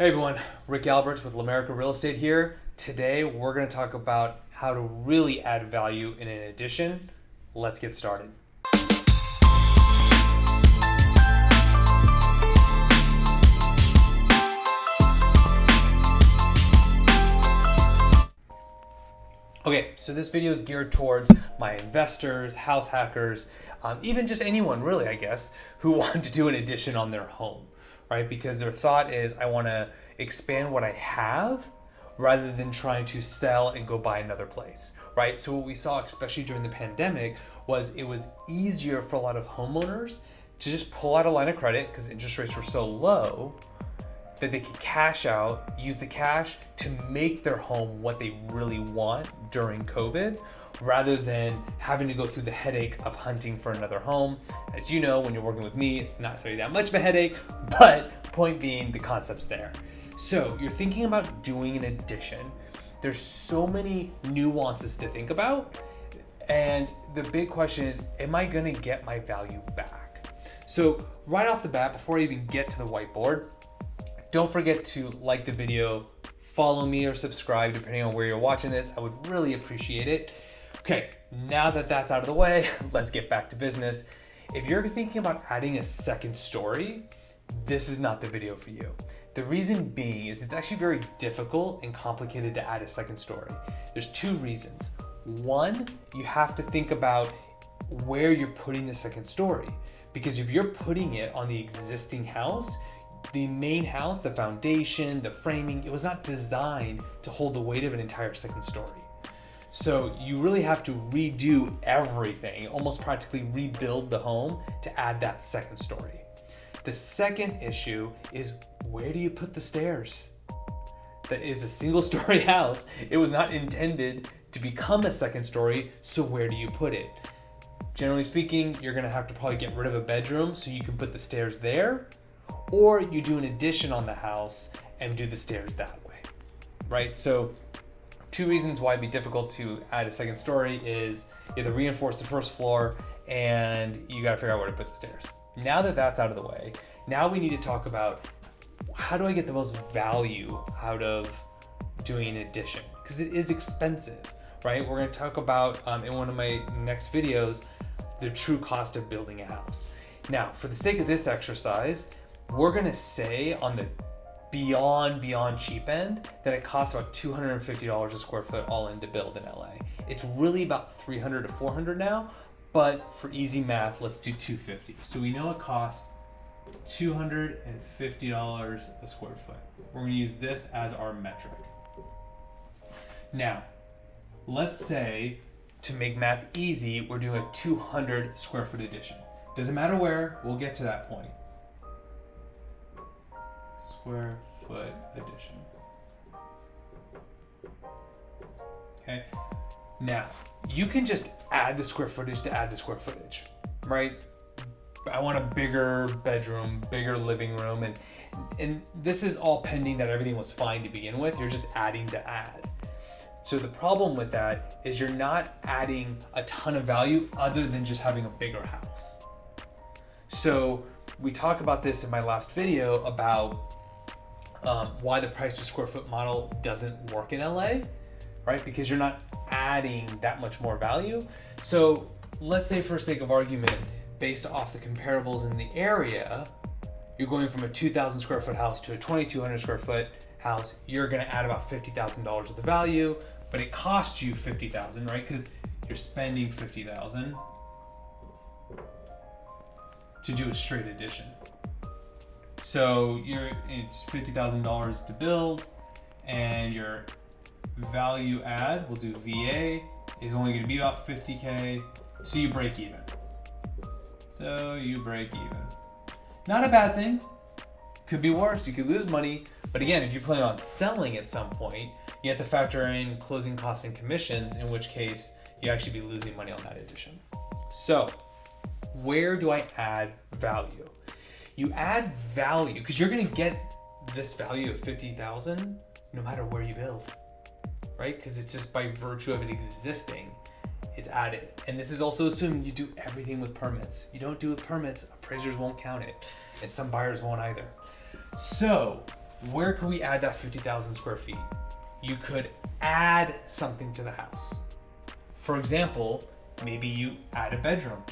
Hey everyone, Rick Alberts with Lamerica Real Estate here. Today we're going to talk about how to really add value in an addition. Let's get started. Okay, so this video is geared towards my investors, house hackers, even just anyone really, I guess, who want to do an addition on their home, right? Because their thought is, I want to expand what I have rather than trying to sell and go buy another place, right? So what we saw, especially during the pandemic, was it was easier for a lot of homeowners to just pull out a line of credit because interest rates were so low that they could cash out, use the cash to make their home what they really want during COVID, rather than having to go through the headache of hunting for another home. As you know, when you're working with me, it's not necessarily that much of a headache, but point being, the concept's there. So you're thinking about doing an addition. There's so many nuances to think about. And the big question is, am I gonna get my value back? So right off the bat, before I even get to the whiteboard, don't forget to like the video, follow me or subscribe depending on where you're watching this. I would really appreciate it. Okay, now that that's out of the way, let's get back to business. If you're thinking about adding a second story, this is not the video for you. The reason being is it's actually very difficult and complicated to add a second story. There's two reasons. One, you have to think about where you're putting the second story. Because if you're putting it on the existing house, the main house, the foundation, the framing, it was not designed to hold the weight of an entire second story. So you really have to redo everything, almost practically rebuild the home to add that second story. The second issue is, where do you put the stairs? That is a single story house. It was not intended to become a second story, so where do you put it? Generally speaking, you're gonna have to probably get rid of a bedroom so you can put the stairs there, or you do an addition on the house and do the stairs that way, right? So two reasons why it'd be difficult to add a second story is you have to reinforce the first floor and you gotta figure out where to put the stairs. Now that that's out of the way, now we need to talk about, how do I get the most value out of doing an addition? Because it is expensive, right? We're gonna talk about, in one of my next videos, the true cost of building a house. Now, for the sake of this exercise, we're gonna say on the beyond cheap end that it costs about $250 a square foot all in to build in LA. It's really about $300 to $400 now, but for easy math, let's do $250. So we know it costs $250 a square foot. We're gonna use this as our metric. Now, let's say, to make math easy, we're doing a 200 square foot addition. Doesn't matter where, we'll get to that point. Square foot addition. Okay. Now, you can just add the square footage to add the square footage, right? I want a bigger bedroom, bigger living room, and this is all pending that everything was fine to begin with. You're just adding to add. So the problem with that is you're not adding a ton of value other than just having a bigger house. So we talk about this in my last video about why the price per square foot model doesn't work in LA, right? Because you're not adding that much more value. So let's say, for sake of argument, based off the comparables in the area, you're going from a 2,000 square foot house to a 2,200 square foot house. You're gonna add about $50,000 worth of value, but it costs you $50,000, right? Because you're spending $50,000 to do a straight addition. So it's $50,000 to build, and your value add, we'll do VA, is only gonna be about 50K, so you break even. Not a bad thing. Could be worse, you could lose money, but again, if you plan on selling at some point, you have to factor in closing costs and commissions, in which case you actually be losing money on that addition. So, where do I add value? You add value because you're gonna get this value of 50,000 no matter where you build, right? Because it's just by virtue of it existing, it's added. And this is also assuming you do everything with permits. You don't do it with permits, appraisers won't count it, and some buyers won't either. So where could we add that 50,000 square feet? You could add something to the house. For example, maybe you add a bedroom.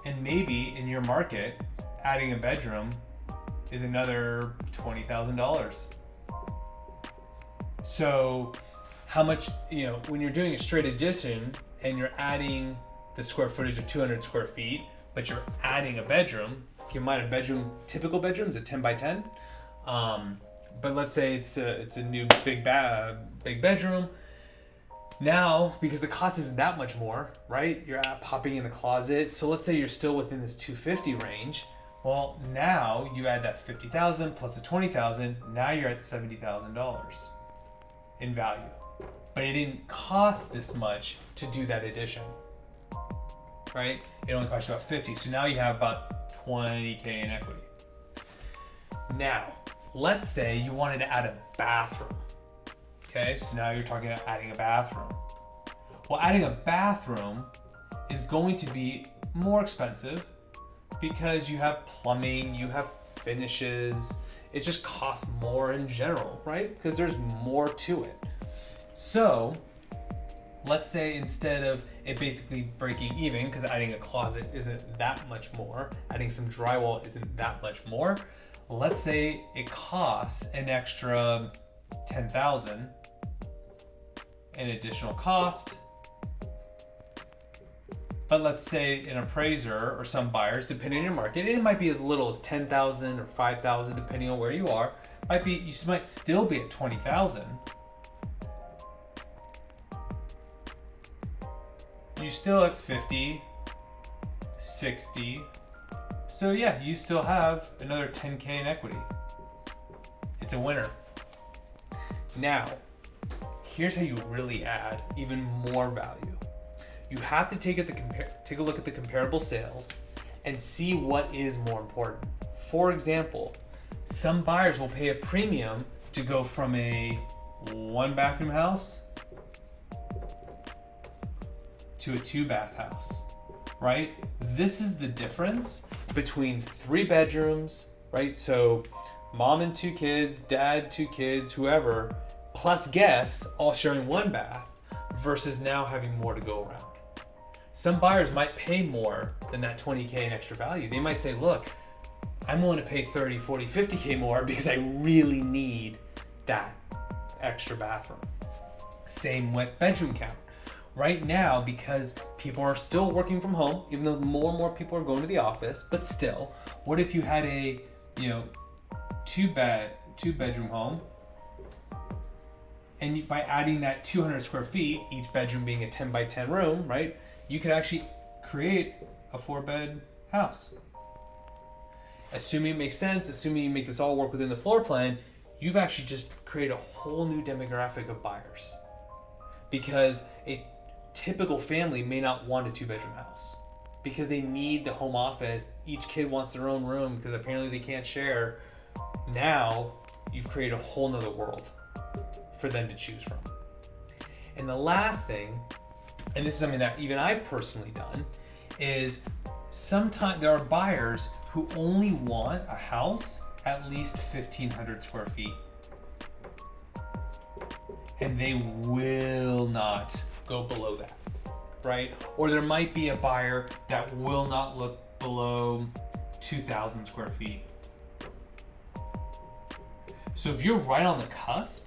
And maybe in your market, adding a bedroom is another $20,000. So how much, when you're doing a straight addition and you're adding the square footage of 200 square feet, but you're adding a bedroom, keep in mind a bedroom, typical bedroom is a 10 by 10. But let's say it's a new big bedroom. Now, because the cost isn't that much more, right? You're popping in the closet. So let's say you're still within this 250 range. Well, now you add that 50,000 plus the 20,000. Now you're at $70,000 in value. But it didn't cost this much to do that addition, right? It only cost you about 50. So now you have about 20K in equity. Now, let's say you wanted to add a bathroom. Okay, so now you're talking about adding a bathroom. Well, adding a bathroom is going to be more expensive because you have plumbing, you have finishes. It just costs more in general, right? Because there's more to it. So let's say instead of it basically breaking even, because adding a closet isn't that much more, adding some drywall isn't that much more, let's say it costs an extra 10,000 in additional cost. But let's say an appraiser or some buyers, depending on your market, and it might be as little as 10,000 or 5,000 depending on where you are, you might still be at 20,000. You still at 50, 60. So yeah, you still have another 10K in equity. It's a winner. Now, here's how you really add even more value. You have to take a look at the comparable sales and see what is more important. For example, some buyers will pay a premium to go from a 1-bathroom house to a 2-bath house, right? This is the difference between 3 bedrooms, right? So mom and 2 kids, dad, 2 kids, whoever, plus guests all sharing 1 bath versus now having more to go around. Some buyers might pay more than that 20K in extra value. They might say, look, I'm willing to pay 30, 40, 50K more because I really need that extra bathroom. Same with bedroom count. Right now, because people are still working from home, even though more and more people are going to the office, but still, what if you had a, 2-bedroom home, and by adding that 200 square feet, each bedroom being a 10 by 10 room, right? You could actually create a 4-bed house. Assuming it makes sense, assuming you make this all work within the floor plan, you've actually just created a whole new demographic of buyers. Because a typical family may not want a 2-bedroom house because they need the home office. Each kid wants their own room because apparently they can't share. Now you've created a whole nother world for them to choose from. And the last thing, and this is something that even I've personally done, is sometimes there are buyers who only want a house at least 1,500 square feet. And they will not go below that, right? Or there might be a buyer that will not look below 2,000 square feet. So if you're right on the cusp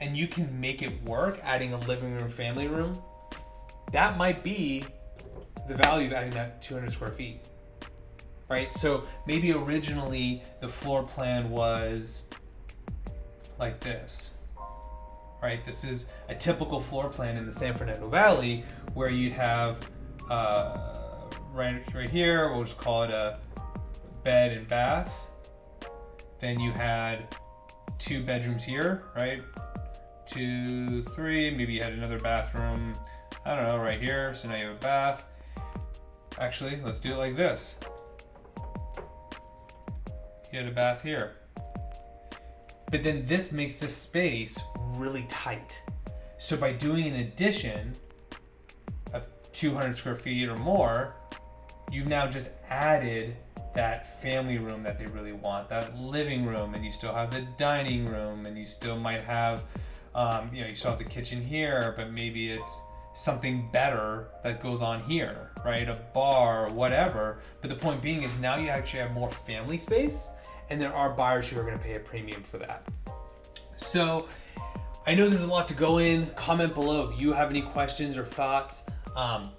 and you can make it work, adding a living room, family room, that might be the value of adding that 200 square feet, right? So maybe originally the floor plan was like this. Right, this is a typical floor plan in the San Fernando Valley where you'd have right here, we'll just call it a bed and bath. Then you had 2 bedrooms here, right? 2, 3, maybe you had another bathroom, I don't know, right here. So now you have a bath. Actually, let's do it like this. You had a bath here. But then this makes this space really tight. So by doing an addition of 200 square feet or more, you've now just added that family room that they really want, that living room, and you still have the dining room, and you still might have, you still have the kitchen here, but maybe it's something better that goes on here, right? A bar, whatever. But the point being is now you actually have more family space, and there are buyers who are going to pay a premium for that. So I know there's a lot to go in. Comment below if you have any questions or thoughts.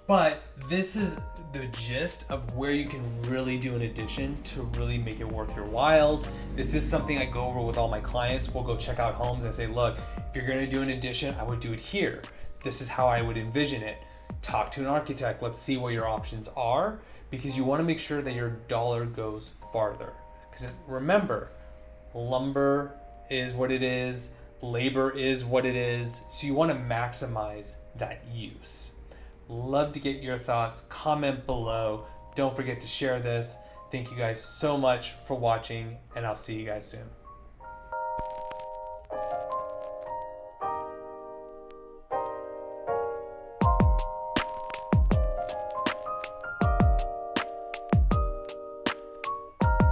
But this is the gist of where you can really do an addition to really make it worth your while. This is something I go over with all my clients. We'll go check out homes and say, look, if you're going to do an addition, I would do it here. This is how I would envision it. Talk to an architect. Let's see what your options are, because you want to make sure that your dollar goes farther. Because remember, lumber is what it is. Labor is what it is. So you want to maximize that use. Love to get your thoughts. Comment below. Don't forget to share this. Thank you guys so much for watching, and I'll see you guys soon.